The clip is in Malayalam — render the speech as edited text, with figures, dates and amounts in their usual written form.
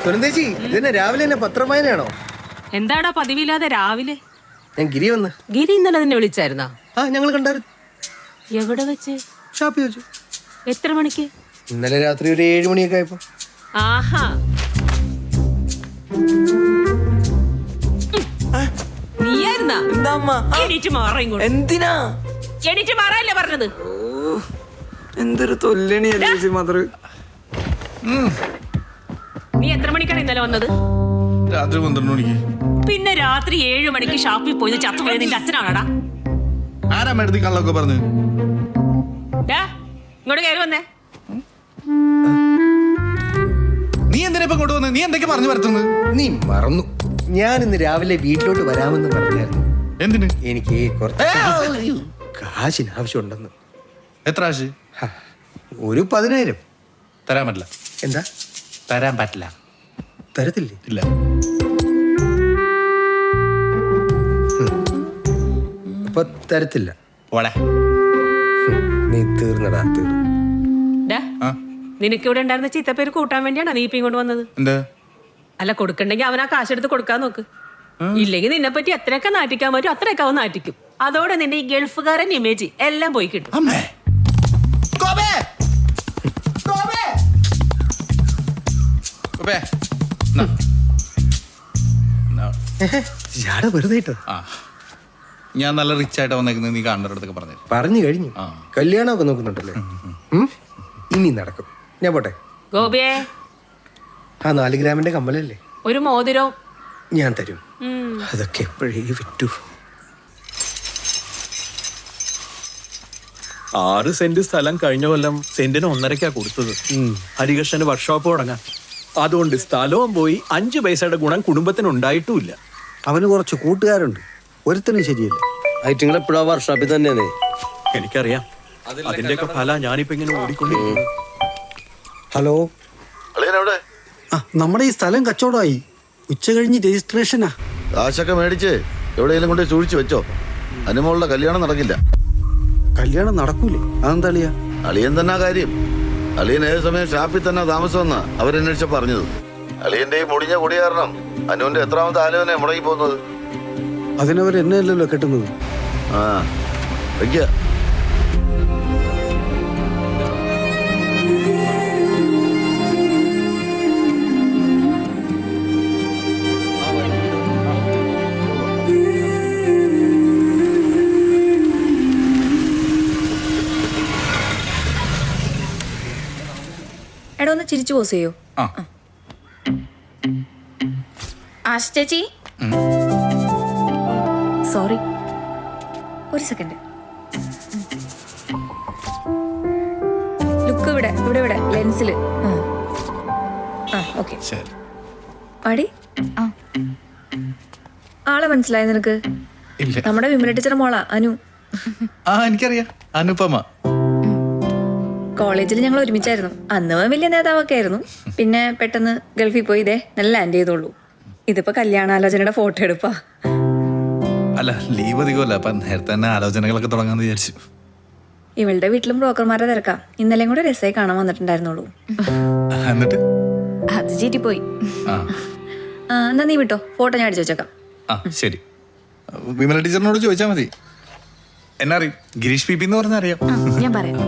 സുനന്ദേച്ചി ഇതന്നെ രാവിലെ തന്നെ പത്രം വായനയാണോ? എന്താടാ പതിവില്ലാതെ രാവിലെ? ഞാൻ ഗിരി വന്ന്. ഗിരി ഇന്നലെ നിന്നെ വിളിച്ചായിരുന്നാ? ആ ഞങ്ങൾ കണ്ടായിരുന്നു. എവിടെ വെച്ച്? ഷാപ്പിൽ വെച്ചു. എത്ര മണിക്ക്? ഇന്നലെ രാത്രി ഒരു 7 മണിയൊക്കെ ആയപ്പോ. ആഹാ, നീയായിരുന്നാ? എണീറ്റ് മാറാ ഇങ്ങോട്ട്. എന്തിനാ എണീറ്റ് മാറാല്ലേ പറഞ്ഞത്? എന്തൊരു തൊല്ലണിയല്ലേ മദർ. നീ എത്ര മണിക്കാണ് ഇന്നലെ വന്നത്? രാത്രി 12 മണിക്ക്. പിന്നെ രാത്രി 7 മണിക്ക് ഷാപ്പിൽ പോയി ചത്തുപോയത് നിന്റെ അച്ഛനാണോടാ? ആരാ മേടത്തി കള്ളൊക്കെ പറഞ്ഞു? ഇങ്ങോട്ട് കയറി വന്നേ. നീ എന്തിനാ ഇപ്പൊ കൊണ്ടുവന്ന്? നീ എന്തൊക്കെ പറഞ്ഞു വരുത്തുന്നത്? നീ മറന്നു. ഞാൻ ഇന്ന് രാവിലെ വീട്ടിലോട്ട് വരാമെന്ന് പറഞ്ഞായിരുന്നു. എന്തിന്? എനിക്ക് കുറച്ച് കാശിന് ആവശ്യമുണ്ടെന്ന്. എത്ര കാശ്? ഒരു 10,000. തരാൻ പറ്റില്ല. എന്താ? തരാൻ പറ്റില്ല. തരത്തില്ലേ? ഇല്ല. അപ്പൊ തരത്തില്ല. പോടാ. നീ തീർന്നടാ, തീർന്നു. നിനക്ക് ഇവിടെ ഉണ്ടായിരുന്ന ചീത്തപ്പേര് കൂട്ടാൻ വേണ്ടിയാണോ നീ ഇപ്പൊ ഇങ്ങോട്ട് വന്നത്? എന്താ? അല്ല, കൊടുക്കണ്ടെങ്കിൽ അവൻ ആ കാശെടുത്ത് കൊടുക്കാൻ നോക്ക്. ഇല്ലെങ്കിൽ നിന്നെ പറ്റി എത്രയൊക്കെ നാറ്റിക്കാൻ പറ്റും അത്രയൊക്കെ അവൻ നാറ്റിക്കും. അതോടെ നിന്റെ ഈ ഗൾഫുകാരൻ ഇമേജ് എല്ലാം പോയി കിട്ടും. വെറുതെ ഞാൻ നല്ല റിച്ച് ആയിട്ട് വന്നേക്കുന്നത് നീ കാണുന്നവരടുത്തൊക്കെ പറഞ്ഞു കഴിഞ്ഞു. കല്യാണമൊക്കെ നോക്കുന്നുണ്ടല്ലേ? ഇനി നടക്കും. ഞാൻ പോട്ടെ. ഗോപിയെ, ആ 4 ഗ്രാമിന്റെ കമ്മലല്ലേ? ഒരു മോതിരോ ഞാൻ തരും. അതൊക്കെ എപ്പോഴേ വിറ്റു. 6 സെന്റ് സ്ഥലം കഴിഞ്ഞ കൊല്ലം സെന്റിന് 1.5 കൊടുത്തത്. ഹരികൃഷ്ണന് വർക്ക്ഷോപ്പ് തുടങ്ങാൻ. അതുകൊണ്ട് സ്ഥലവും പോയി 5 പൈസയുടെ ഗുണം കുടുംബത്തിന് ഉണ്ടായിട്ടുമില്ല. അവന് കുറച്ച് കൂട്ടുകാരുണ്ട്, ഒരുത്തനും ശരിയല്ല. ഐറ്റിങ്ങളെപ്പോഴാ വർക്ക്ഷോപ്പിൽ തന്നെയാണ്. എനിക്കറിയാം. അതിന്റെയൊക്കെ ഫല ഞാനിപ്പോ ഇങ്ങനെ ഓടിക്കൊണ്ടിരിക്കുന്നു. ഹലോ, നമ്മുടെ ഈ സ്ഥലം കച്ചവടമായി. ഉച്ച കഴിഞ്ഞ് രജിസ്ട്രേഷനാ. കാശൊക്കെ മേടിച്ച് എവിടെയെങ്കിലും കൊണ്ട് സൂക്ഷിച്ചു വെച്ചോ. അനുമോളുടെ കല്യാണം നടക്കില്ല. കല്യാണം നടക്കൂലേ? അതെന്താ അളിയാ? അളിയൻ തന്നെ കാര്യം. അളിയൻ ഏത് സമയം ഷാപ്പിൽ തന്നെ താമസമെന്നാ അവരന്വേഷിച്ച പറഞ്ഞത്. അളിയന്റെ ഈ മുടിഞ്ഞ കുടി കാരണം അനുവിന്റെ എത്രാമത്തെ ആലോചന മുടങ്ങി പോകുന്നത്. അതിനവർ എന്നെ അല്ലല്ലോ കെട്ടുന്നത്. ആ വയ്ക്ക. എടാ, ഒന്ന് ചിരിച്ചു പോസ് ചെയ്യോ? ആശ ചേച്ചി, സോറി, ഒരു സെക്കൻഡ്. ലുക്ക് ഇവിടെ ഇവിടെ ഇവിടെ ലെൻസില്. ഓക്കെ. ആടി, ആളെ മനസ്സിലായ നിനക്ക്? നമ്മുടെ വിമല ടീച്ചർ മോളാ അനു. എനിക്കറിയാം, അനുപമ. കോളേജിൽ ഞങ്ങൾ ഒരുമിച്ചായിരുന്നു. അന്ന് വലിയ നേതാവൊക്കെ ആയിരുന്നു. പിന്നെ പെട്ടെന്ന് ഗൾഫിൽ പോയി ഇതേ നല്ല ലാൻഡ് ചെയ്തോളൂ. ഇതിപ്പോ കല്യാണാലോചനയുടെ ഫോട്ടോ എടുപ്പാ. അല്ല, ലീവ് അധികമല്ല. അപ്പൊ നേരത്തെ തന്നെ ആലോചനകളൊക്കെ തുടങ്ങാന്ന് വിചാരിച്ചു. ഇവളുടെ വീട്ടിലും ബ്രോക്കർമാരെ തിരക്കാം. ഇന്നലെയും കൂടെ രസമായി കാണാൻ വന്നിട്ടുണ്ടായിരുന്നുള്ളൂ. എന്നിട്ട് അത് ചീറ്റിപ്പോയി. എന്നാ നീ വിട്ടോ, ഫോട്ടോ ഞാൻ അടിച്ചു വെച്ചേക്കാം. ശരി. വിമല ടീച്ചറിനോട് ചോദിച്ചാൽ മതി. എന്നറിയും, ഗിരീഷ് പി പി എന്ന് പറഞ്ഞാൽ അറിയാം. ഞാൻ പറയാം.